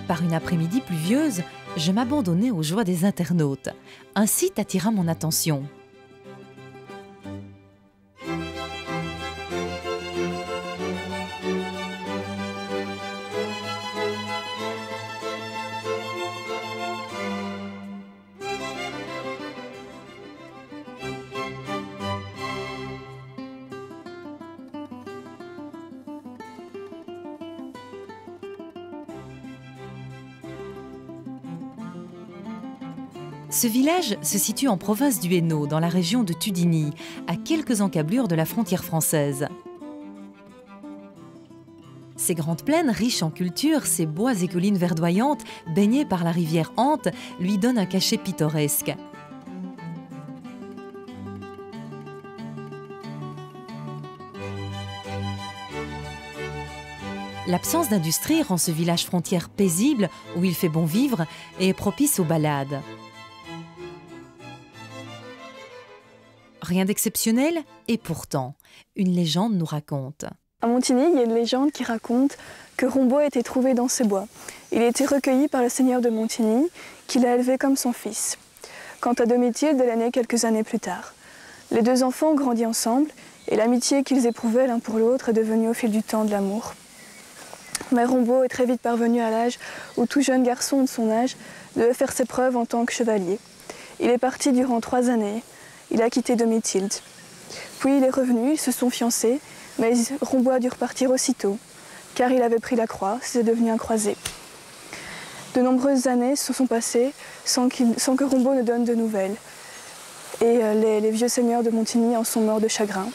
Par une après-midi pluvieuse, je m'abandonnais aux joies des internautes. Un site attira mon attention. Ce village se situe en province du Hainaut, dans la région de Tudigny, à quelques encablures de la frontière française. Ces grandes plaines riches en culture, ces bois et collines verdoyantes, baignées par la rivière Hante, lui donnent un cachet pittoresque. L'absence d'industrie rend ce village frontière paisible, où il fait bon vivre et est propice aux balades. Rien d'exceptionnel, et pourtant, une légende nous raconte. À Montigny, il y a une légende qui raconte que Rombaut a été trouvé dans ces bois. Il a été recueilli par le seigneur de Montigny, qui l'a élevé comme son fils. Quant à Domitilde, elle est née quelques années plus tard. Les deux enfants ont grandi ensemble, et l'amitié qu'ils éprouvaient l'un pour l'autre est devenue au fil du temps de l'amour. Mais Rombaut est très vite parvenu à l'âge où tout jeune garçon de son âge devait faire ses preuves en tant que chevalier. Il est parti durant 3 années. Il a quitté Domitilde. Puis il est revenu, ils se sont fiancés, mais Rombaut a dû repartir aussitôt, car il avait pris la croix, c'est devenu un croisé. De nombreuses années se sont passées sans que Rombaut ne donne de nouvelles. Et les vieux seigneurs de Montigny en sont morts de chagrin.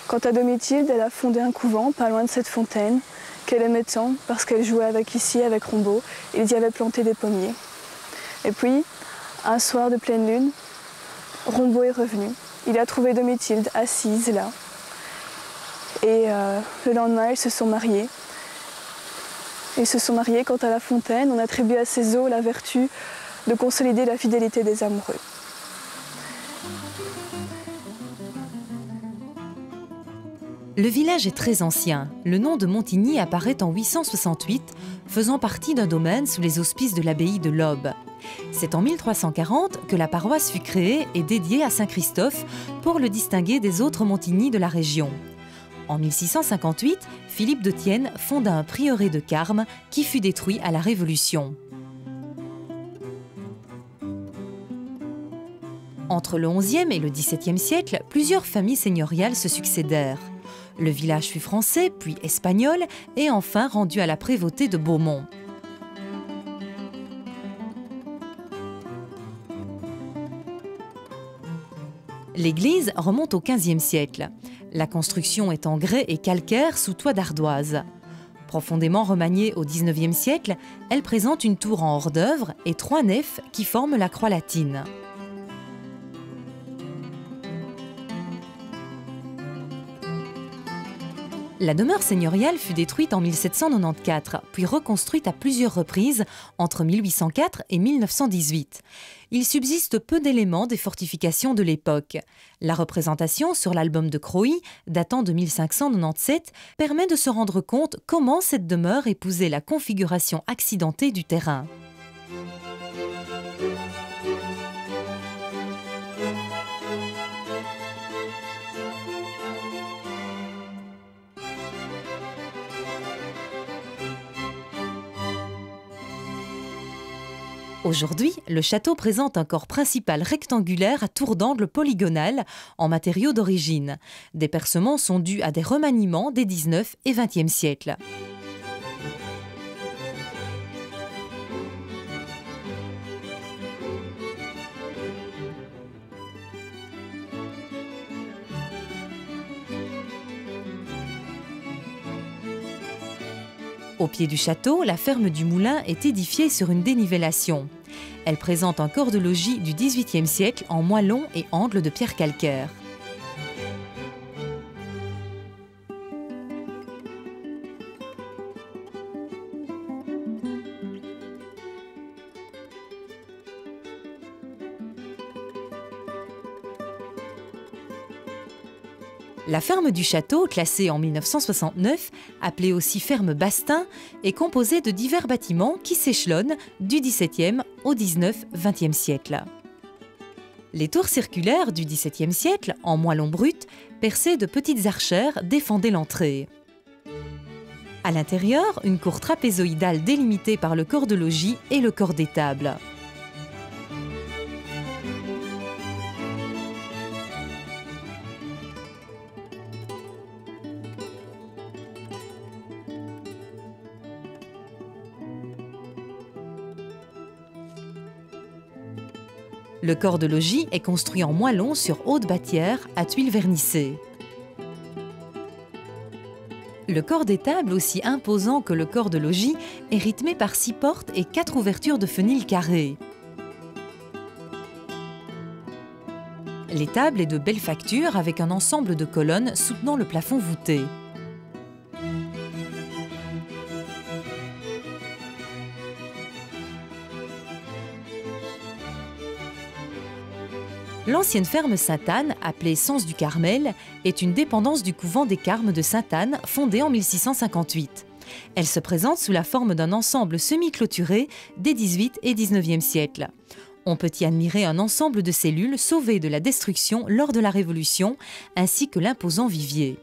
Quant à Domitilde, elle a fondé un couvent pas loin de cette fontaine, qu'elle aimait tant parce qu'elle jouait avec Rombaut, et ils y avaient planté des pommiers. Et puis, un soir de pleine lune, Rombaut est revenu. Il a trouvé Domitilde assise là. Et le lendemain, ils se sont mariés. Ils se sont mariés quant à la fontaine. On attribue à ces eaux la vertu de consolider la fidélité des amoureux. Le village est très ancien. Le nom de Montigny apparaît en 868, faisant partie d'un domaine sous les auspices de l'abbaye de Lobbes. C'est en 1340 que la paroisse fut créée et dédiée à Saint-Christophe pour le distinguer des autres Montigny de la région. En 1658, Philippe de Thiene fonda un prieuré de Carmes qui fut détruit à la Révolution. Entre le XIe et le XVIIe siècle, plusieurs familles seigneuriales se succédèrent. Le village fut français, puis espagnol, et enfin rendu à la prévôté de Beaumont. L'église remonte au XVe siècle. La construction est en grès et calcaire sous toit d'ardoise. Profondément remaniée au XIXe siècle, elle présente une tour en hors-d'œuvre et 3 nefs qui forment la croix latine. La demeure seigneuriale fut détruite en 1794, puis reconstruite à plusieurs reprises entre 1804 et 1918. Il subsiste peu d'éléments des fortifications de l'époque. La représentation sur l'album de Croÿ, datant de 1597, permet de se rendre compte comment cette demeure épousait la configuration accidentée du terrain. Aujourd'hui, le château présente un corps principal rectangulaire à tour d'angle polygonal en matériaux d'origine. Des percements sont dus à des remaniements des 19 et 20e siècles. Au pied du château, la ferme du Moulin est édifiée sur une dénivellation. Elle présente un corps de logis du XVIIIe siècle en moellons et angles de pierre calcaire. La ferme du château, classée en 1969, appelée aussi ferme Bastin, est composée de divers bâtiments qui s'échelonnent du XVIIe au XIXe-XXe siècle. Les tours circulaires du XVIIe siècle, en moellon brut, percées de petites archères, défendaient l'entrée. À l'intérieur, une cour trapézoïdale délimitée par le corps de logis et le corps d'étable. Le corps de logis est construit en moellon sur haute bâtière à tuiles vernissées. Le corps d'étable, aussi imposant que le corps de logis, est rythmé par 6 portes et 4 ouvertures de fenil carrées. L'étable est de belle facture avec un ensemble de colonnes soutenant le plafond voûté. L'ancienne ferme Sainte-Anne, appelée Sens du Carmel, est une dépendance du couvent des Carmes de Sainte-Anne, fondé en 1658. Elle se présente sous la forme d'un ensemble semi-clôturé des XVIIIe et XIXe siècles. On peut y admirer un ensemble de cellules sauvées de la destruction lors de la Révolution, ainsi que l'imposant vivier.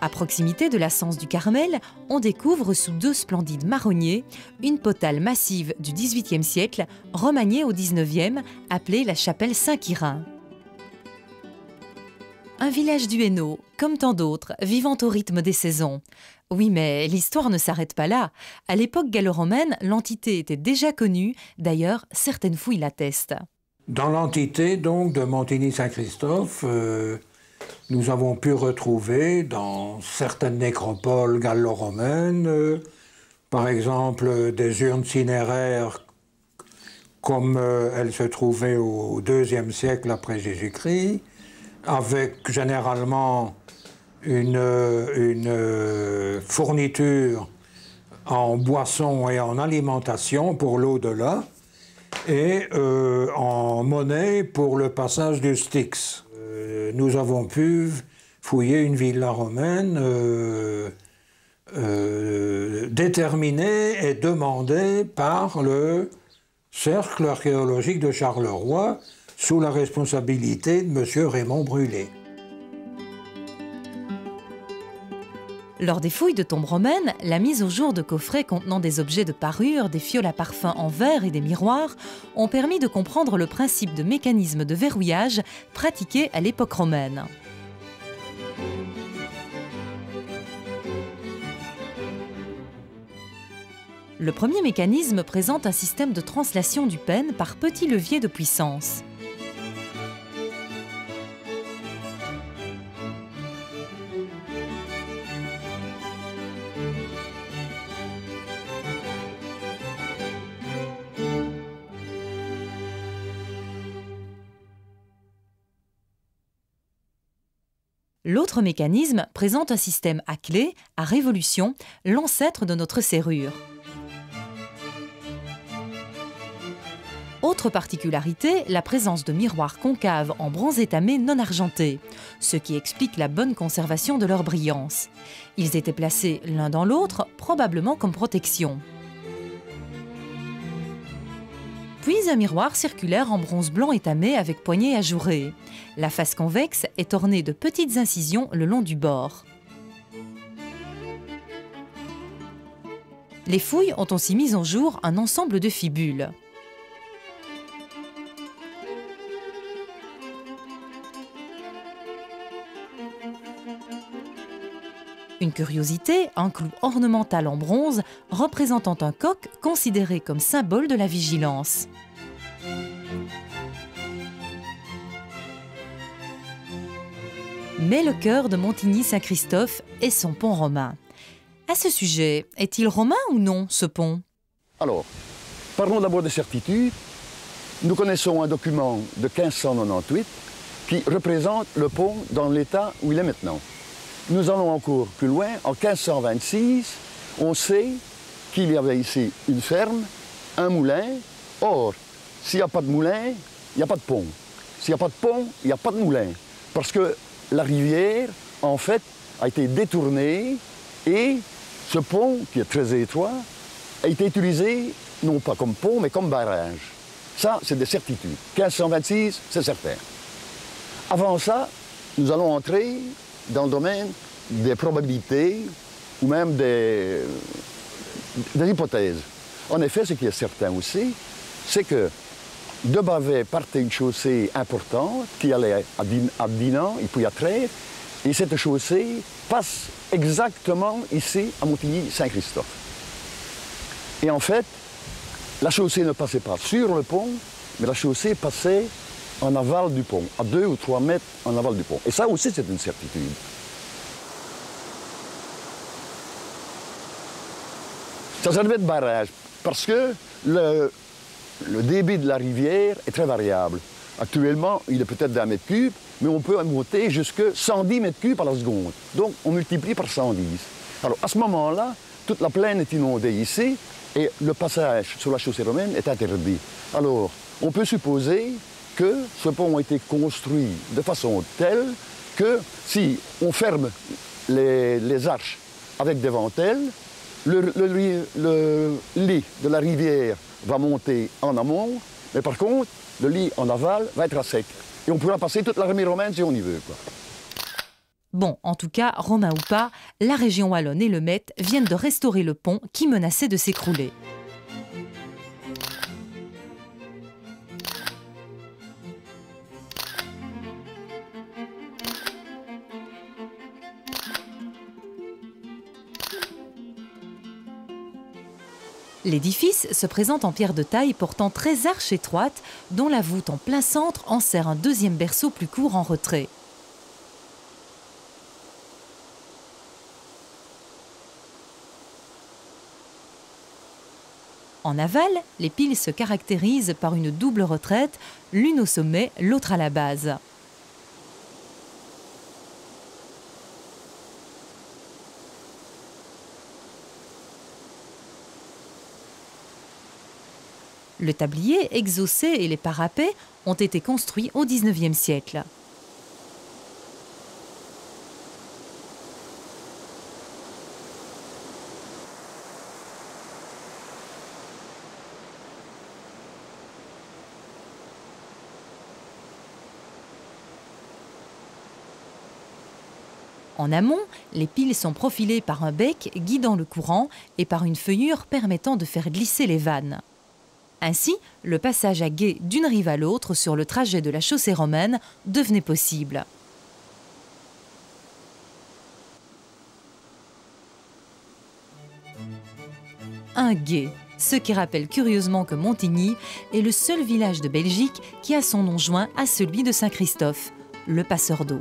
À proximité de la Sens du Carmel, on découvre sous 2 splendides marronniers une potale massive du XVIIIe siècle, remaniée au XIXe, appelée la chapelle Saint-Quirin. Un village du Hainaut, comme tant d'autres, vivant au rythme des saisons. Oui, mais l'histoire ne s'arrête pas là. À l'époque gallo-romaine, l'entité était déjà connue, d'ailleurs, certaines fouilles l'attestent. Dans l'entité donc de Montigny-Saint-Christophe, nous avons pu retrouver dans certaines nécropoles gallo-romaines, par exemple des urnes cinéraires comme elles se trouvaient au IIe siècle après Jésus-Christ, avec généralement une fourniture en boissons et en alimentation pour l'au-delà, et en monnaie pour le passage du Styx. Nous avons pu fouiller une villa romaine déterminée et demandée par le cercle archéologique de Charleroi sous la responsabilité de M. Raymond Brulé. Lors des fouilles de tombes romaines, la mise au jour de coffrets contenant des objets de parure, des fioles à parfum en verre et des miroirs ont permis de comprendre le principe de mécanisme de verrouillage pratiqué à l'époque romaine. Le premier mécanisme présente un système de translation du pêne par petits leviers de puissance. L'autre mécanisme présente un système à clé, à révolution, l'ancêtre de notre serrure. Autre particularité, la présence de miroirs concaves en bronze étamé non argenté, ce qui explique la bonne conservation de leur brillance. Ils étaient placés l'un dans l'autre, probablement comme protection. Puis un miroir circulaire en bronze blanc étamé avec poignée ajourée. La face convexe est ornée de petites incisions le long du bord. Les fouilles ont aussi mis au jour un ensemble de fibules. Une curiosité, un clou ornemental en bronze représentant un coq considéré comme symbole de la vigilance. Mais le cœur de Montigny-Saint-Christophe est son pont romain. À ce sujet, est-il romain ou non, ce pont? Alors, parlons d'abord de certitude. Nous connaissons un document de 1598 qui représente le pont dans l'état où il est maintenant. nous allons encore plus loin. En 1526, on sait qu'il y avait ici une ferme, un moulin. Or, s'il n'y a pas de moulin, il n'y a pas de pont. S'il n'y a pas de pont, il n'y a pas de moulin. Parce que la rivière, en fait, a été détournée et ce pont, qui est très étroit, a été utilisé non pas comme pont, mais comme barrage. Ça, c'est des certitudes. 1526, c'est certain. Avant ça, nous allons entrer dans le domaine des probabilités ou même des hypothèses. En effet, ce qui est certain aussi, c'est que de Bavay partait une chaussée importante qui allait à Dinan et puis à Trèves. Et cette chaussée passe exactement ici à Montigny-Saint-Christophe. Et en fait, la chaussée ne passait pas sur le pont, mais la chaussée passait en aval du pont, à 2 ou 3 mètres en aval du pont. Et ça aussi, c'est une certitude. Ça servait de barrage, parce que le débit de la rivière est très variable. Actuellement, il est peut-être d'1 mètre cube, mais on peut monter jusqu'à 110 mètres cubes à la seconde. Donc, on multiplie par 110. Alors, à ce moment-là, toute la plaine est inondée ici, et le passage sur la chaussée romaine est interdit. Alors, on peut supposer que ce pont a été construit de façon telle que si on ferme les arches avec des ventelles, le lit de la rivière va monter en amont, mais par contre, le lit en aval va être à sec. Et on pourra passer toute l'armée romaine si on y veut, quoi. Bon, en tout cas, romain ou pas, la région wallonne et le Met viennent de restaurer le pont qui menaçait de s'écrouler. L'édifice se présente en pierre de taille portant 13 arches étroites, dont la voûte en plein centre enserre un deuxième berceau plus court en retrait. En aval, les piles se caractérisent par une double retraite, l'une au sommet, l'autre à la base. Le tablier, exaucé et les parapets ont été construits au XIXe siècle. En amont, les piles sont profilées par un bec guidant le courant et par une feuillure permettant de faire glisser les vannes. Ainsi, le passage à gué d'une rive à l'autre sur le trajet de la chaussée romaine devenait possible. Un gué, ce qui rappelle curieusement que Montigny est le seul village de Belgique qui a son nom joint à celui de Saint-Christophe, le passeur d'eau.